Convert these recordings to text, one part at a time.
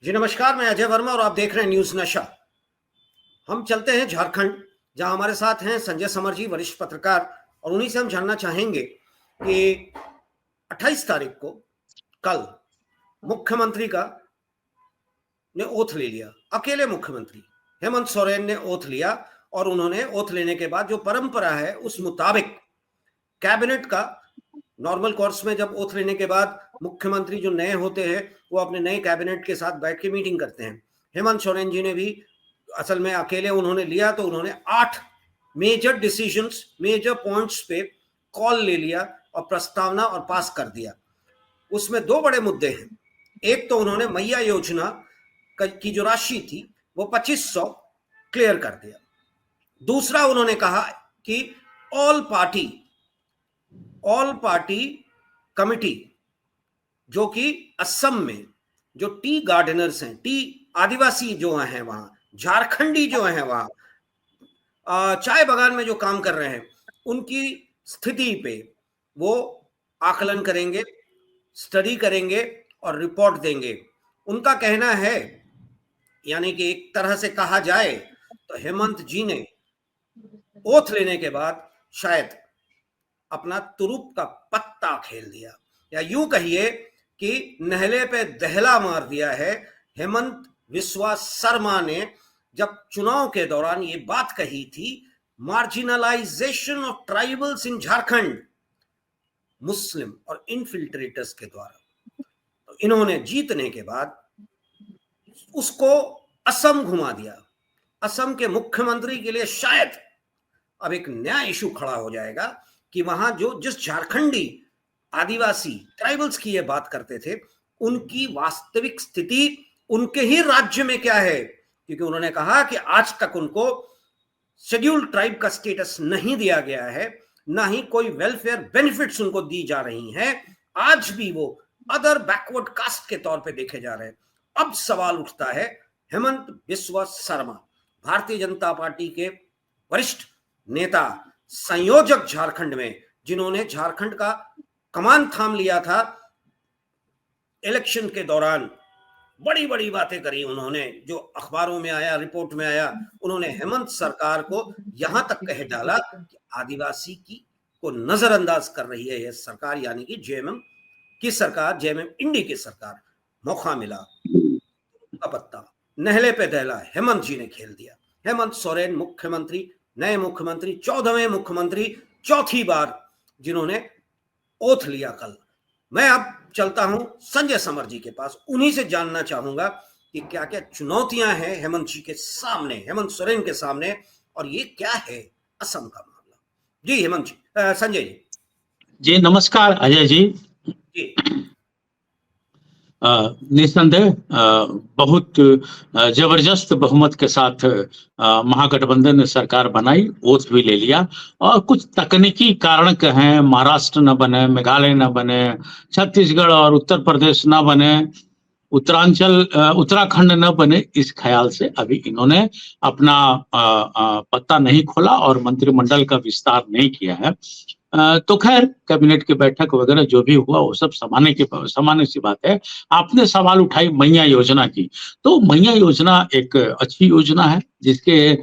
जी नमस्कार, मैं अजय वर्मा और आप देख रहे हैं न्यूज नशा। हम चलते हैं झारखंड, जहां हमारे साथ हैं संजय समर जी, वरिष्ठ पत्रकार, और उन्हीं से हम जानना चाहेंगे कि 28 तारीख को कल मुख्यमंत्री का ने ओथ ले लिया। अकेले मुख्यमंत्री हेमंत सोरेन ने ओथ लिया और उन्होंने ओथ लेने के बाद जो परंपरा है उस मुताबिक कैबिनेट का नॉर्मल कोर्स में जब ओथ लेने के बाद मुख्यमंत्री जो नए होते हैं वो अपने नए कैबिनेट के साथ बैठ के मीटिंग करते हैं। हेमंत सोरेन जी ने भी असल में अकेले उन्होंने लिया तो उन्होंने 8 मेजर डिसीजंस, मेजर पॉइंट्स पे कॉल ले लिया और प्रस्तावना और पास कर दिया। उसमें 2 बड़े मुद्दे हैं। एक तो उन्होंने मैया योजना की जो राशि थी वो 2500 क्लियर कर दिया। दूसरा उन्होंने कहा कि ऑल पार्टी कमिटी जो कि असम में जो टी गार्डनर्स हैं, टी आदिवासी जो हैं वहां, झारखंडी जो हैं वहां चाय बागान में जो काम कर रहे हैं, उनकी स्थिति पे वो आकलन करेंगे, स्टडी करेंगे और रिपोर्ट देंगे। उनका कहना है, यानी कि एक तरह से कहा जाए तो हेमंत जी ने ओथ लेने के बाद शायद अपना तुरुप का पत्ता खेल दिया, या यूं कहिए कि नहले पे दहला मार दिया है। हेमंत बिस्वा शर्मा ने जब चुनाव के दौरान ये बात कही थी, marginalisation of tribals in Jharkhand Muslim और इनफिल्ट्रेटर्स के द्वारा, तो इन्होंने जीतने के बाद उसको असम घुमा दिया। असम के मुख्यमंत्री के लिए शायद अब एक नया इशू खड़ा हो जाएगा कि वहां जिस झारखंडी आदिवासी ट्राइबल्स की ये बात करते थे, उनकी वास्तविक स्थिति उनके ही राज्य में क्या है, क्योंकि उन्होंने कहा कि आज तक उनको शेड्यूल्ड ट्राइब का स्टेटस नहीं दिया गया है, ना ही कोई वेलफेयर बेनिफिट्स उनको दी जा रही हैं। आज भी वो अदर बैकवर्ड कास्ट के तौर पे देखे जा रहे हैं। अब सवाल उठता है, हेमंत बिस्वा शर्मा भारतीय जनता पार्टी के वरिष्ठ नेता, संयोजक झारखंड में, जिन्होंने झारखंड का कमान थाम लिया था इलेक्शन के दौरान, बड़ी बड़ी बातें करी उन्होंने, जो अखबारों में आया, रिपोर्ट में आया। उन्होंने हेमंत सरकार को यहां तक कह डाला कि आदिवासी को नजरअंदाज कर रही है यह सरकार, यानी कि जेएमएम की सरकार, जेएमएम इंडी की सरकार। मौका मिला का पत्ता नहले पे दहला हेमंत जी ने खेल दिया। हेमंत सोरेन मुख्यमंत्री, नए मुख्यमंत्री, 14वें मुख्यमंत्री, चौथी बार जिन्होंने ओथ लिया कल। मैं अब चलता हूं संजय समर जी के पास, उन्हीं से जानना चाहूंगा कि क्या क्या चुनौतियां हैं हेमंत जी के सामने, हेमंत सोरेन के सामने, और ये क्या है असम का मामला। जी हेमंत जी, संजय जी। जी नमस्कार अजय जी। जी निस्संदेह बहुत जबरदस्त बहुमत के साथ महागठबंधन ने सरकार बनाई, ओथ भी ले लिया, और कुछ तकनीकी कारण कहें, महाराष्ट्र न बने, मेघालय न बने, छत्तीसगढ़ और उत्तर प्रदेश न बने, उत्तराखंड न बने, इस ख्याल से अभी इन्होंने अपना पत्ता नहीं खोला और मंत्रिमंडल का विस्तार नहीं किया है। तो खैर कैबिनेट की बैठक वगैरह जो भी हुआ वो सब सामान्य सी बात है। आपने सवाल उठाई मैया योजना की, तो मैया योजना एक अच्छी योजना है, जिसके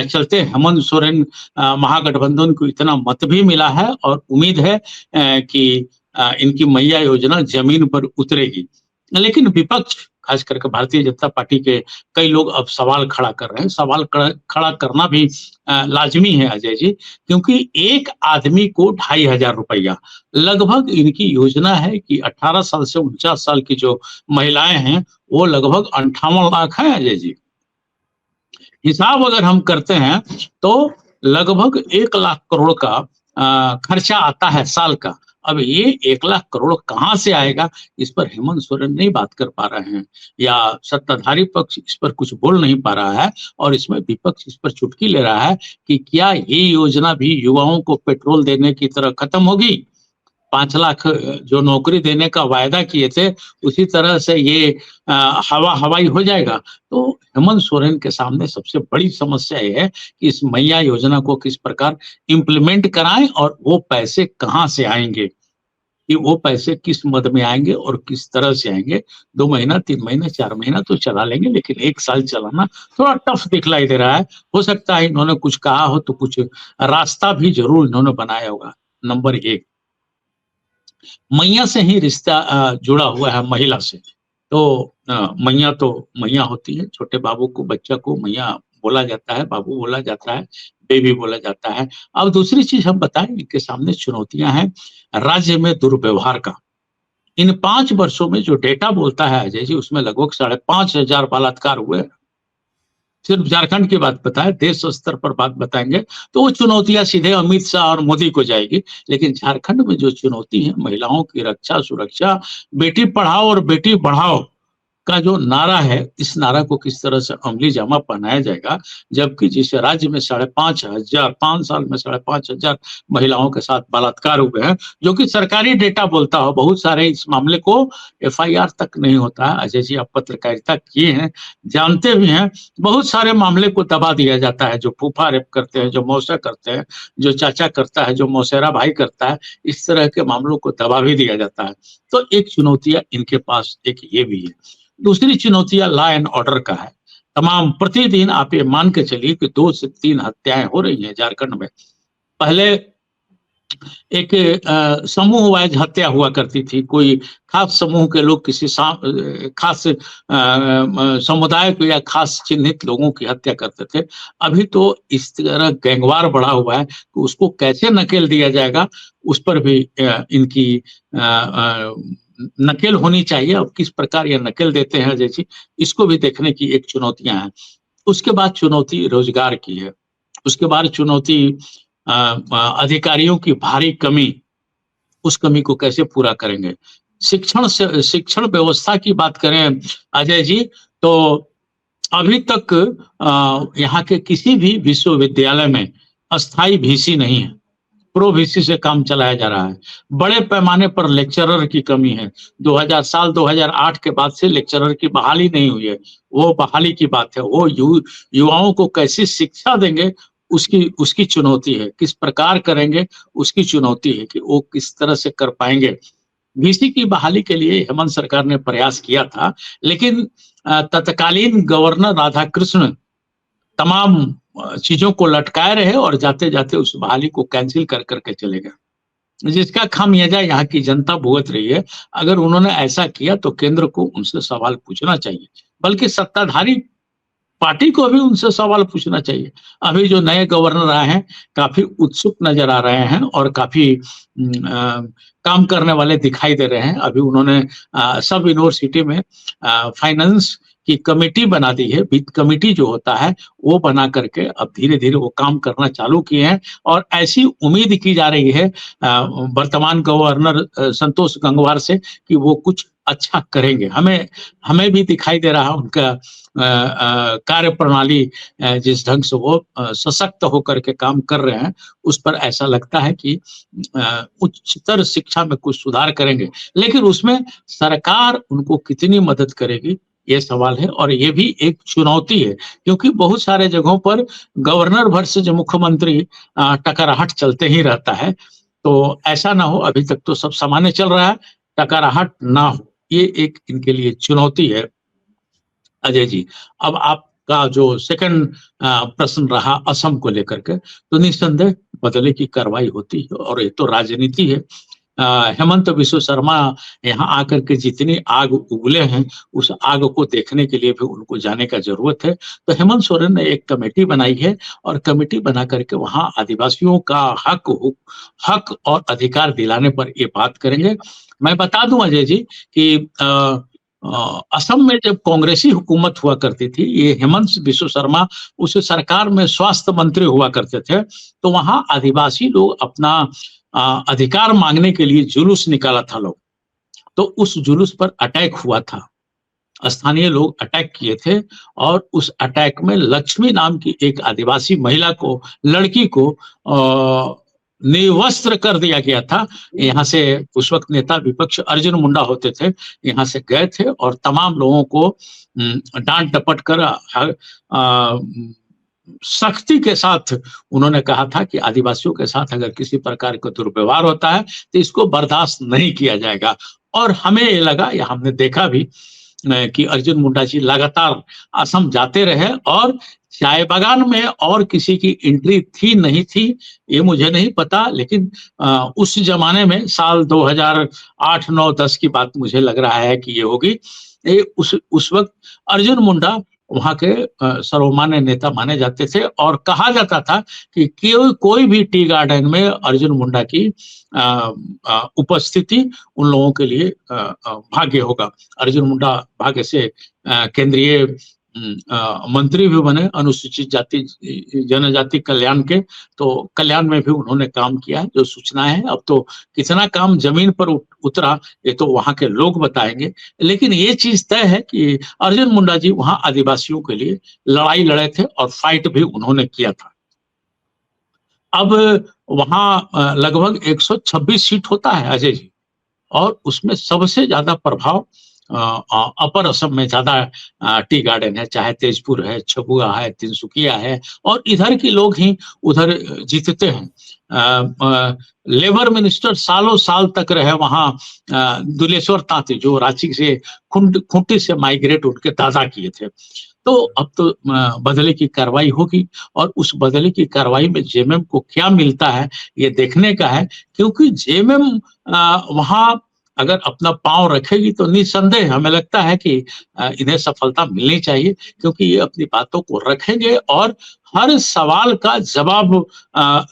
चलते हेमंत सोरेन महागठबंधन को इतना मत भी मिला है, और उम्मीद है कि इनकी मैया योजना जमीन पर उतरेगी। लेकिन विपक्ष, खास करके भारतीय जनता पार्टी के कई लोग अब सवाल खड़ा कर रहे हैं। सवाल खड़ा करना भी लाजमी है अजय जी, क्योंकि एक आदमी को 2500 रुपया, लगभग इनकी योजना है कि 18 साल से 49 साल की जो महिलाएं हैं वो लगभग 58 लाख है अजय जी। हिसाब अगर हम करते हैं तो लगभग 1 लाख करोड़ का खर्चा आता है साल का। अब ये 1 लाख करोड़ कहां से आएगा, इस पर हेमंत सोरेन नहीं बात कर पा रहे हैं, या सत्ताधारी पक्ष इस पर कुछ बोल नहीं पा रहा है, और इसमें विपक्ष इस पर चुटकी ले रहा है कि क्या ये योजना भी युवाओं को पेट्रोल देने की तरह खत्म होगी। 5 लाख जो नौकरी देने का वायदा किए थे, उसी तरह से ये हवाई हो जाएगा। तो हेमंत सोरेन के सामने सबसे बड़ी समस्या ये है कि इस मैया योजना को किस प्रकार इम्प्लीमेंट कराएं और वो पैसे कहां से आएंगे। कि वो पैसे किस मद में आएंगे और किस तरह से आएंगे। 2 महीना, 3 महीना, 4 महीना तो चला लेंगे, लेकिन 1 साल चलाना थोड़ा टफ दिखलाई दे रहा है। हो सकता है इन्होंने कुछ कहा हो तो कुछ रास्ता भी जरूर इन्होंने बनाया होगा। नंबर 1, मैया से ही रिश्ता जुड़ा हुआ है महिला से। तो मैया तो मैया होती है, छोटे बाबू को, बच्चा को मैया बोला जाता है, बाबू बोला जाता है, बेबी बोला जाता है। अब दूसरी चीज हम बताएं, इनके सामने चुनौतियां हैं राज्य में दुर्व्यवहार का। इन 5 वर्षों में जो डेटा बोलता है अजय जी, उसमें लगभग 5,500 बलात्कार हुए। सिर्फ झारखंड की बात बताएं, देश स्तर पर बात बताएंगे तो वो चुनौतियां सीधे अमित शाह और मोदी को जाएगी। लेकिन झारखंड में जो चुनौती है महिलाओं की रक्षा सुरक्षा, बेटी पढ़ाओ और बेटी बढ़ाओ का जो नारा है, इस नारा को किस तरह से अमली जामा पहनाया जाएगा, जबकि जिस राज्य में 5,500 5 साल में 5,500 महिलाओं के साथ बलात्कार हुए हैं, जो कि सरकारी डेटा बोलता हो, बहुत सारे इस मामले को FIR तक नहीं होता है। अजय जी, आप पत्रकारिता किए हैं, जानते भी हैं, बहुत सारे मामले को दबा दिया जाता है। जो फूफा रेप करते हैं, जो मौसा करते हैं, जो चाचा करता है, जो मौसेरा भाई करता है, इस तरह के मामलों को दबा भी दिया जाता है। तो एक चुनौतियां इनके पास एक ये भी है। दूसरी चुनौतियां लॉ एंड ऑर्डर का है। तमाम प्रतिदिन आप ये मान के चलिए कि 2 से 3 हत्याएं हो रही हैं झारखंड में। पहले एक समूह वाइज हत्या हुआ करती थी, कोई खास समूह के लोग किसी खास समुदाय को या खास चिन्हित लोगों की हत्या करते थे। अभी तो इस तरह गैंगवार बढ़ा हुआ है, तो उसको कैसे नकेल दिया जाएगा, उस पर भी इनकी नकेल होनी चाहिए। अब किस प्रकार ये नकेल देते हैं जैसी, इसको भी देखने की एक चुनौतियां हैं। उसके बाद चुनौती रोजगार की है। उसके बाद चुनौती अधिकारियों की भारी कमी, उस कमी को कैसे पूरा करेंगे। शिक्षण व्यवस्था की बात करें अजय जी, तो अभी तक यहाँ के किसी भी विश्वविद्यालय में अस्थायी VC नहीं है, प्रो VC से काम चलाया जा रहा है। बड़े पैमाने पर लेक्चरर की कमी है। 2008 के बाद से लेक्चरर की बहाली नहीं हुई है, वो बहाली की बात है। वो युवाओं को कैसी शिक्षा देंगे, उसकी चुनौती है। किस प्रकार करेंगे, उसकी चुनौती है कि वो किस तरह से कर पाएंगे। VC की बहाली के लिए हेमंत सरकार ने प्रयास किया था, लेकिन तत्कालीन गवर्नर राधाकृष्ण तमाम चीजों को लटकाए रहे और जाते जाते उस बहाली को कैंसिल कर करके चले गए, जिसका खामियाजा यहाँ की जनता भुगत रही है। अगर उन्होंने ऐसा किया तो केंद्र को उनसे सवाल पूछना चाहिए, बल्कि सत्ताधारी पार्टी को भी उनसे सवाल पूछना चाहिए। अभी जो नए गवर्नर आए हैं काफी उत्सुक नजर आ रहे हैं और काफी काम करने वाले दिखाई दे रहे हैं। अभी उन्होंने सब यूनिवर्सिटी में फाइनेंस की कमेटी बना दी है, वित्त कमेटी जो होता है वो बना करके अब धीरे धीरे वो काम करना चालू किए हैं। और ऐसी उम्मीद की जा रही है वर्तमान गवर्नर संतोष गंगवार से कि वो कुछ अच्छा करेंगे। हमें भी दिखाई दे रहा है उनका कार्य प्रणाली, जिस ढंग से वो सशक्त होकर के काम कर रहे हैं, उस पर ऐसा लगता है कि उच्चतर शिक्षा में कुछ सुधार करेंगे। लेकिन उसमें सरकार उनको कितनी मदद करेगी, ये सवाल है। और ये भी एक चुनौती है, क्योंकि बहुत सारे जगहों पर गवर्नर वर्सेज मुख्यमंत्री टकराहट चलते ही रहता है। तो ऐसा ना हो, अभी तक तो सब सामान्य चल रहा है, टकराहट ना हो, ये एक इनके लिए चुनौती है अजय जी। अब आपका जो सेकंड प्रश्न रहा असम को लेकर के, तो निस्संदेह बदले की कार्रवाई होती है और ये तो राजनीति है। हेमंत बिस्व शर्मा यहाँ आकर के जितनी आग उगले हैं, उस आग को देखने के लिए भी उनको जाने का जरूरत है। तो हेमंत सोरेन ने एक कमेटी बनाई है और कमेटी बना करके वहाँ आदिवासियों का हक और अधिकार दिलाने पर ये बात करेंगे। मैं बता दूं अजय जी कि असम में जब कांग्रेसी हुकूमत हुआ करती थी, ये हेमंत बिस्व शर्मा उस सरकार में स्वास्थ्य मंत्री हुआ करते थे, तो वहां आदिवासी लोग अपना अधिकार मांगने के लिए जुलूस निकाला था लोग, तो उस जुलूस पर अटैक हुआ था। स्थानीय लोग अटैक किए थे और उस अटैक में लक्ष्मी नाम की एक आदिवासी महिला को, लड़की को निर्वस्त्र कर दिया गया था। यहाँ से उस वक्त नेता विपक्ष अर्जुन मुंडा होते थे, यहाँ से गए थे और तमाम लोगों को डांट डपट कर सख्ती के साथ उन्होंने कहा था कि आदिवासियों के साथ अगर किसी प्रकार का दुर्व्यवहार होता है तो इसको बर्दाश्त नहीं किया जाएगा। और हमें ये लगा या हमने देखा भी कि अर्जुन मुंडा जी लगातार असम जाते रहे और चाय बागान में और किसी की एंट्री थी नहीं थी ये मुझे नहीं पता, लेकिन उस जमाने में साल 2008, 9, 10 की बात मुझे लग रहा है कि ये होगी। उस वक्त अर्जुन मुंडा वहां के सर्वमान्य नेता माने जाते थे और कहा जाता था कि कोई भी टी गार्डन में अर्जुन मुंडा की उपस्थिति उन लोगों के लिए भाग्य होगा। अर्जुन मुंडा भाग्य से केंद्रीय मंत्री भी बने अनुसूचित जाति जनजाति कल्याण के, तो कल्याण में भी उन्होंने काम किया है। जो सूचनाएं हैं, अब तो कितना काम जमीन पर उतरा ये तो वहां के लोग बताएंगे, लेकिन ये चीज तय है कि अर्जुन मुंडा जी वहां आदिवासियों के लिए लड़ाई लड़े थे और फाइट भी उन्होंने किया था। अब वहां लगभग 126 सीट होता है अजय जी, और उसमें सबसे ज्यादा प्रभाव अपर असम में ज्यादा टी गार्डन है, चाहे तेजपुर है, छबुआ है, तिनसुकिया है, और इधर के लोग ही उधर जीतते हैं। लेबर मिनिस्टर सालों साल तक रहे वहां दुलेश्वर तांती, जो रांची से खूंटी से माइग्रेट उनके दादा किए थे। तो अब तो बदले की कार्रवाई होगी और उस बदले की कार्रवाई में जेएमएम को क्या मिलता है ये देखने का है, क्योंकि जेएमएम वहां अगर अपना पांव रखेगी तो निसंदेह हमें लगता है कि इन्हें सफलता मिलनी चाहिए, क्योंकि ये अपनी बातों को रखेंगे और हर सवाल का जवाब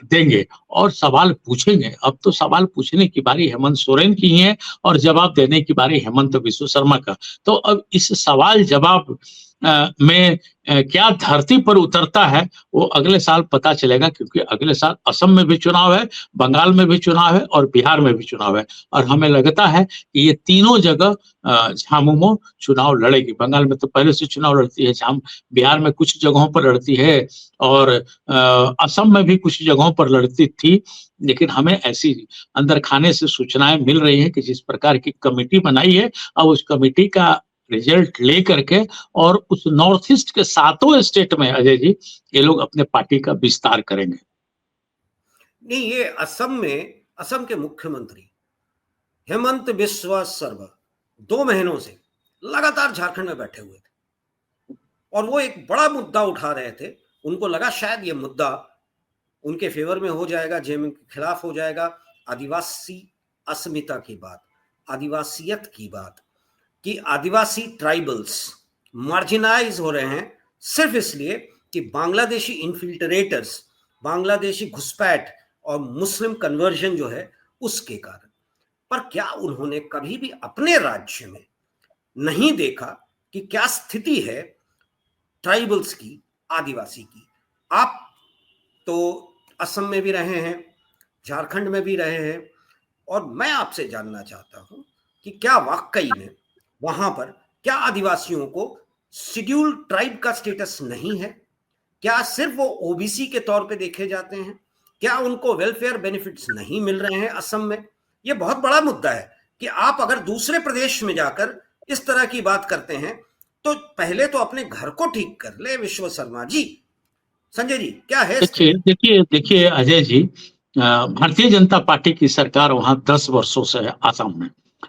देंगे और सवाल पूछेंगे। अब तो सवाल पूछने की बारी हेमंत सोरेन की है और जवाब देने की बारी हेमंत बिस्व शर्मा का। तो अब इस सवाल जवाब में क्या धरती पर उतरता है वो अगले साल पता चलेगा, क्योंकि अगले साल असम में भी चुनाव है, बंगाल में भी चुनाव है और बिहार में भी चुनाव है। और हमें लगता है कि ये तीनों जगह झामुमो चुनाव लड़ेगी। बंगाल में तो पहले से चुनाव लड़ती है, बिहार में कुछ जगहों पर लड़ती है और असम में भी कुछ जगहों पर लड़ती थी। लेकिन हमें ऐसी अंदर खाने से सूचनाएं मिल रही हैं कि जिस प्रकार की कमेटी बनाई है, अब उस कमेटी का रिजल्ट ले करके और उस नॉर्थ ईस्ट के 7 स्टेट में अजय जी ये लोग अपने पार्टी का विस्तार करेंगे। नहीं, ये असम में असम के मुख्यमंत्री हेमंत बिस्वा शर्मा 2 महीनों से लगातार झारखंड में बैठे हुए थे और वो एक बड़ा मुद्दा उठा रहे थे। उनको लगा शायद ये मुद्दा उनके फेवर में हो जाएगा, जेएमएम के खिलाफ हो जाएगा। आदिवासी अस्मिता की बात, आदिवासियत की बात, कि आदिवासी ट्राइबल्स मार्जिनाइज हो रहे हैं सिर्फ इसलिए कि बांग्लादेशी इन्फिल्ट्रेटर्स, बांग्लादेशी घुसपैठ और मुस्लिम कन्वर्जन जो है उसके कारण। पर क्या उन्होंने कभी भी अपने राज्य में नहीं देखा कि क्या स्थिति है ट्राइबल्स की, आदिवासी की? आप तो असम में भी रहे हैं, झारखंड में भी रहे हैं, और मैं आपसे जानना चाहता हूं कि क्या वाकई में वहां पर क्या आदिवासियों को शेड्यूल ट्राइब का स्टेटस नहीं है? क्या सिर्फ वो ओबीसी के तौर पे देखे जाते हैं? क्या उनको वेलफेयर बेनिफिट्स नहीं मिल रहे हैं असम में? ये बहुत बड़ा मुद्दा है कि आप अगर दूसरे प्रदेश में जाकर इस तरह की बात करते हैं तो पहले तो अपने घर को ठीक कर ले विश्व शर्मा जी। संजय जी क्या है? देखिए अजय जी, भारतीय जनता पार्टी की सरकार वहां 10 वर्षों से है असम में।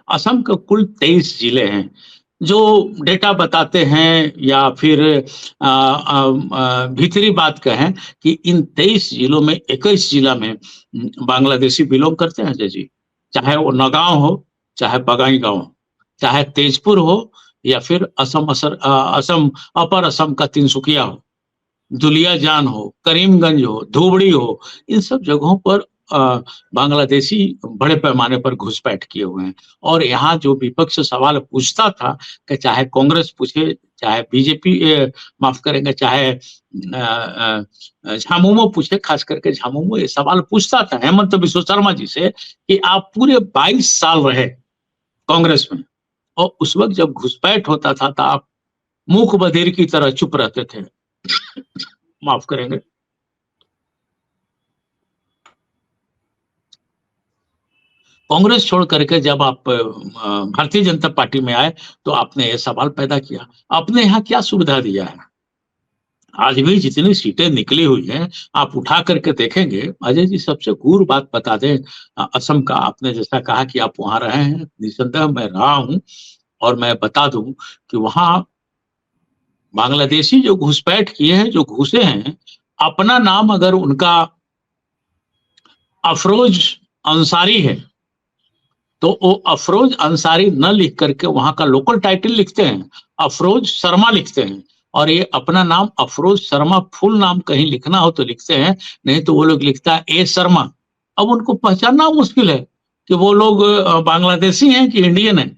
असम के कुल 23 जिले हैं। जो डेटा बताते हैं या फिर भीतरी बात कहें कि इन 23 जिलों में 21 जिला में बांग्लादेशी बिलोंग करते हैं अजय जी। चाहे वो नगांव हो, चाहे बगाईगांव हो, चाहे तेजपुर हो, या फिर असम अपर असम का तिनसुकिया हो, दुलियाजान हो, करीमगंज हो, धुबड़ी हो, इन सब जगहों पर बांग्लादेशी बड़े पैमाने पर घुसपैठ किए हुए हैं। और यहाँ जो विपक्ष सवाल पूछता था कि चाहे कांग्रेस पूछे, चाहे बीजेपी माफ करेंगे, चाहे झामुमो पूछे, खास करके झामुमो ये सवाल पूछता था हेमंत बिस्व शर्मा जी से कि आप पूरे 22 साल रहे कांग्रेस में और उस वक्त जब घुसपैठ होता था तो आप मूक बधिर की तरह चुप रहते थे। माफ करेंगे। कांग्रेस छोड़ करके जब आप भारतीय जनता पार्टी में आए तो आपने ये सवाल पैदा किया, आपने यहाँ क्या सुविधा दिया है? आज भी जितनी सीटें निकली हुई हैं, आप उठा करके देखेंगे। अजय जी, सबसे गुर बात बता दें, असम का आपने जैसा कहा कि आप वहां रहे हैं, निसंदेह मैं रहा हूं, और मैं बता दूं कि वहां बांग्लादेशी जो घुसपैठ किए हैं, जो घुसे हैं, अपना नाम अगर उनका अफरोज अंसारी है तो वो अफरोज अंसारी न लिख करके वहां का लोकल टाइटल लिखते हैं, अफरोज शर्मा लिखते हैं। और ये अपना नाम अफरोज शर्मा फुल नाम कहीं लिखना हो तो लिखते हैं, नहीं तो वो लोग लिखता है ए शर्मा। अब उनको पहचानना मुश्किल है कि वो लोग बांग्लादेशी हैं कि इंडियन है,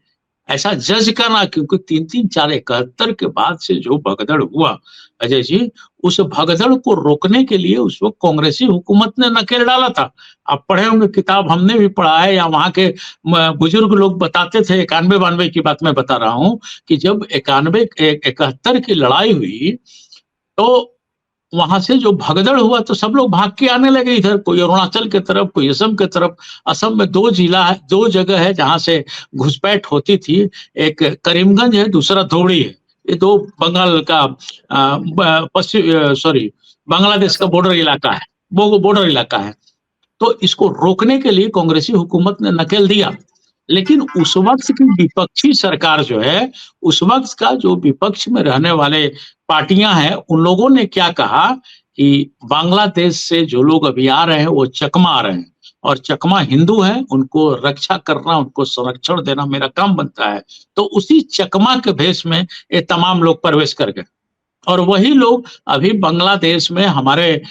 ऐसा जज करना। क्योंकि 3-3, 4 71 के बाद से जो भगदड़ हुआ अजय जी, उस भगदड़ को रोकने के लिए उस वक्त कांग्रेसी हुकूमत ने नकेल डाला था। आप पढ़े होंगे किताब, हमने भी पढ़ा है, या वहां के बुजुर्ग लोग बताते थे। 91-92 की बात मैं बता रहा हूं कि जब 91-71 की लड़ाई हुई तो वहां से जो भगदड़ हुआ तो सब लोग भाग के आने लगे इधर, कोई अरुणाचल के तरफ, कोई असम के तरफ। असम में 2 जिला है, 2 जगह है जहां से घुसपैठ होती थी, एक करीमगंज है, दूसरा धोबड़ी है। ये 2 बंगाल का पश्चिम सॉरी बांग्लादेश का बॉर्डर इलाका है, वो बॉर्डर इलाका है। तो इसको रोकने के लिए कांग्रेसी हुकूमत ने नकेल दिया। लेकिन उस वक्त की विपक्षी सरकार जो है, उस वक्त का जो विपक्ष में रहने वाले पार्टियां हैं, उन लोगों ने क्या कहा कि बांग्लादेश से जो लोग अभी आ रहे हैं वो चकमा आ रहे हैं, और चकमा हिंदू हैं, उनको रक्षा करना, उनको संरक्षण देना मेरा काम बनता है। तो उसी चकमा के भेष में ये तमाम लोग प्रवेश कर गए। और वही लोग अभी बांग्लादेश में हमारे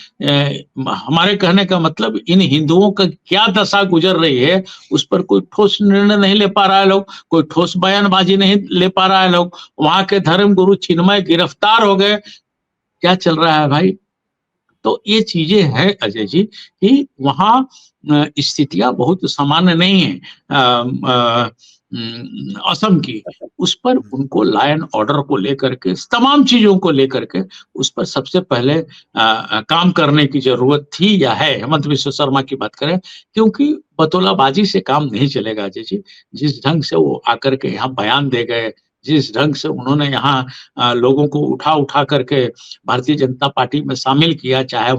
कहने का मतलब इन हिंदुओं का क्या दशा गुजर रही है, उस पर कोई ठोस निर्णय नहीं ले पा रहा है लोग, कोई ठोस बयानबाजी नहीं ले पा रहा है लोग। वहां के धर्मगुरु चिन्मय गिरफ्तार हो गए, क्या चल रहा है भाई? तो ये चीजें हैं अजय जी कि वहाँ स्थितियां बहुत सामान्य नहीं है असम की। उस पर उनको लॉ एंड ऑर्डर को लेकर के, तमाम चीजों को लेकर के उस पर सबसे पहले काम करने की जरूरत थी या है। हेमंत बिस्व शर्मा की बात करें, क्योंकि बतौलाबाजी से काम नहीं चलेगा अजय जी। जिस ढंग से वो आकर के यहाँ बयान दे गए, जिस ढंग से उन्होंने यहाँ लोगों को उठा उठा करके भारतीय जनता पार्टी में शामिल किया, चाहे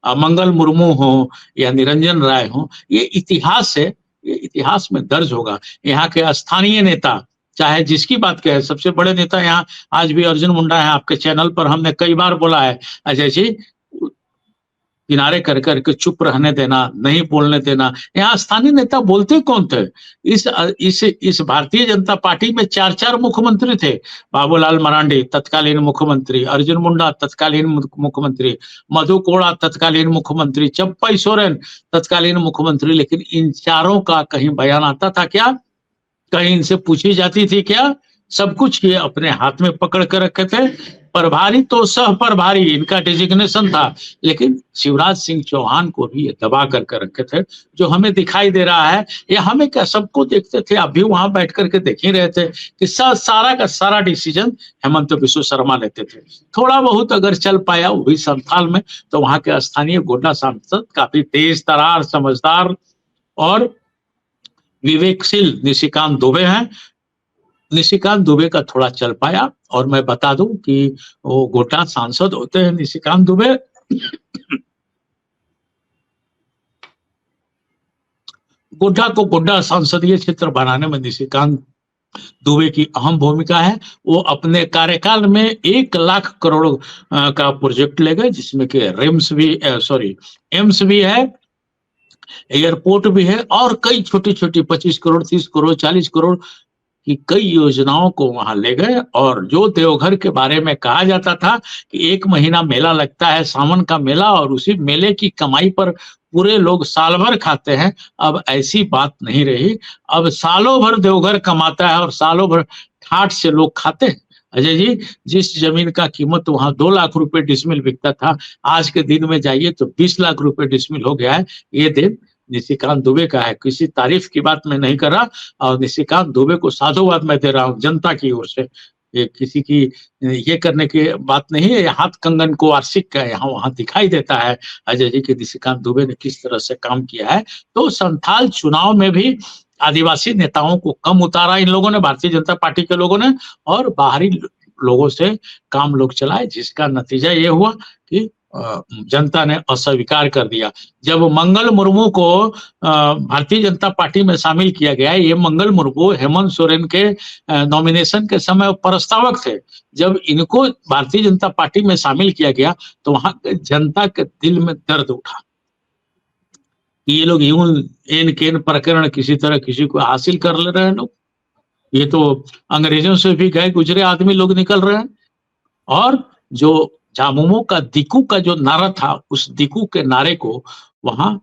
मंगल मुर्मू हो या निरंजन राय हो, ये इतिहास है, ये इतिहास में दर्ज होगा। यहाँ के स्थानीय नेता, चाहे जिसकी बात करें, सबसे बड़े नेता यहाँ आज भी अर्जुन मुंडा है। आपके चैनल पर हमने कई बार बोला है अजय जी, किनारे कर करके चुप रहने देना, नहीं बोलने देना। यहाँ स्थानीय नेता बोलते कौन थे? इस भारतीय जनता पार्टी में 4 मुख्यमंत्री थे। बाबूलाल मरांडी तत्कालीन मुख्यमंत्री, अर्जुन मुंडा तत्कालीन मुख्यमंत्री, मधु कोड़ा तत्कालीन मुख्यमंत्री, चंपई सोरेन तत्कालीन मुख्यमंत्री। लेकिन इन चारों का कहीं बयान आता था क्या? कहीं इनसे पूछी जाती थी क्या? सब कुछ ये अपने हाथ में पकड़ कर रखे थे। प्रभारी तो सह प्रभारी इनका डिजिग्नेशन था, लेकिन शिवराज सिंह चौहान को भी ये दबा करके रखे थे। जो हमें दिखाई दे रहा है, ये हमें क्या, सबको देखते थे, आप भी वहां बैठ करके देख ही रहे थे कि सारा का सारा डिसीजन हेमंत बिस्व शर्मा लेते थे। थोड़ा बहुत अगर चल पाया वो भी संथाल में, तो वहां के स्थानीय गोड्डा सांसद काफी तेज तरार, समझदार और विवेकशील निशिकांत दुबे हैं। निशिकांत दुबे का थोड़ा चल पाया, और मैं बता दूं कि वो गोड्डा सांसद होते हैं निशिकांत दुबे। गोड्डा को गोड्डा संसदीय क्षेत्र बनाने में निशिकांत दुबे की अहम भूमिका है। वो अपने कार्यकाल में 1 लाख करोड़ का प्रोजेक्ट ले गए, जिसमें कि एम्स भी है, एयरपोर्ट भी है, और कई छोटी छोटी 25 करोड़, 30 करोड़, 40 करोड़ कि कई योजनाओं को वहां ले गए। और जो देवघर के बारे में कहा जाता था कि 1 महीना मेला लगता है, सावन का मेला, और उसी मेले की कमाई पर पूरे लोग साल भर खाते हैं, अब ऐसी बात नहीं रही। अब सालों भर देवघर कमाता है और सालों भर ठाठ से लोग खाते हैं। अजय जी, जिस जमीन का कीमत वहां 2 लाख रुपए डिसमिल बिकता था, आज के दिन में जाइए तो 20 लाख रुपए डिसमिल हो गया है। ये दिन निशिकांत दुबे का है। किसी तारीफ की बात मैं नहीं कर रहा, और निशिकांत दुबे को साधुवाद मैं दे रहा हूँ जनता की ओर से। ये किसी की ये करने की बात नहीं है, हाथ कंगन को वार्षिक का यहाँ वहां दिखाई देता है अजय जी कि निशिकांत दुबे ने किस तरह से काम किया है। तो संथाल चुनाव में भी आदिवासी नेताओं को कम उतारा इन लोगों ने, भारतीय जनता पार्टी के लोगों ने, और बाहरी लोगों से काम लोग चलाए, जिसका नतीजा ये हुआ कि जनता ने अस्वीकार कर दिया। जब मंगल मुर्मू को भारतीय जनता पार्टी में शामिल किया गया, ये मंगल मुर्मू हेमंत सोरेन के नॉमिनेशन के समय प्रस्तावक थे। जब इनको भारतीय जनता पार्टी में शामिल किया गया तो वहां जनता के दिल में दर्द उठा। ये लोग यूं एन केन प्रकरण किसी तरह किसी को हासिल कर ले रहे हैं लोग, ये तो अंग्रेजों से भी गए गुजरे आदमी लोग निकल रहे हैं। और जो झामुमो का दिकू का जो नारा था, उस दिकू के नारे को वहां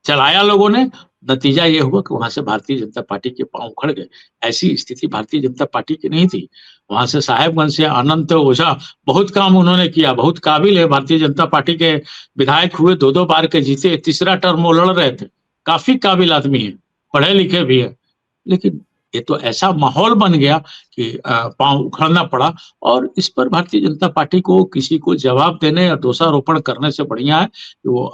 चलाया लोगों ने। नतीजा ये हुआ कि वहां से भारतीय जनता पार्टी के पांव उखड़ गए। ऐसी स्थिति भारतीय जनता पार्टी की नहीं थी। वहां से साहेबगंज से अनंत ओझा बहुत काम उन्होंने किया, बहुत काबिल है। भारतीय जनता पार्टी के विधायक हुए, 2-2 बार के जीते, तीसरा टर्म वो लड़ रहे थे। काफी काबिल आदमी है, पढ़े लिखे भी है। लेकिन ये तो ऐसा माहौल बन गया कि पांव उखड़ना पड़ा। और इस पर भारतीय जनता पार्टी को किसी को जवाब देने या दोषारोपण करने से बढ़िया है कि वो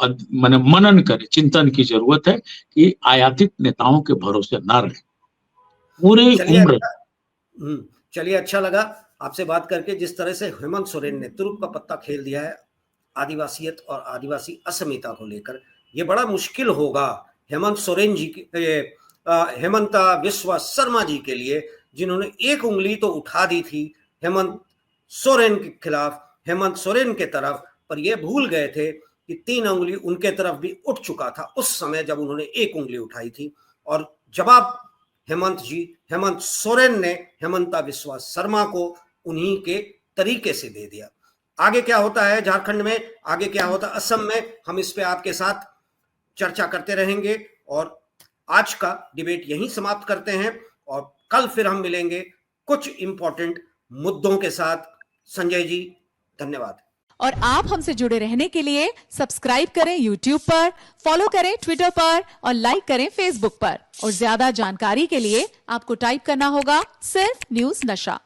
मनन करे, चिंतन की जरूरत है कि आयातित नेताओं के भरोसे ना रहे पूरी उम्र। चलिए, अच्छा लगा आपसे बात करके। जिस तरह से हेमंत सोरेन ने तुरुप का पत्ता खेल दिया है आदिवासियत और आदिवासी अस्मिता को लेकर, ये बड़ा मुश्किल होगा हेमंत सोरेन जी के, हेमंता बिस्वा शर्मा जी के लिए, जिन्होंने एक उंगली तो उठा दी थी हेमंत सोरेन के खिलाफ, हेमंत सोरेन के तरफ, पर ये भूल गए थे कि 3 उंगली उनके तरफ भी उठ चुका था उस समय जब उन्होंने एक उंगली उठाई थी। और जवाब हेमंत सोरेन ने हेमंता बिस्वा शर्मा को उन्हीं के तरीके से दे दिया। आगे क्या होता है झारखंड में, आगे क्या होता है असम में, हम इस पे आपके साथ चर्चा करते रहेंगे। और आज का डिबेट यहीं समाप्त करते हैं और कल फिर हम मिलेंगे कुछ इंपॉर्टेंट मुद्दों के साथ। संजय जी, धन्यवाद। और आप हमसे जुड़े रहने के लिए सब्सक्राइब करें YouTube पर, फॉलो करें Twitter पर और लाइक करें Facebook पर। और ज्यादा जानकारी के लिए आपको टाइप करना होगा सिर्फ न्यूज़ नशा।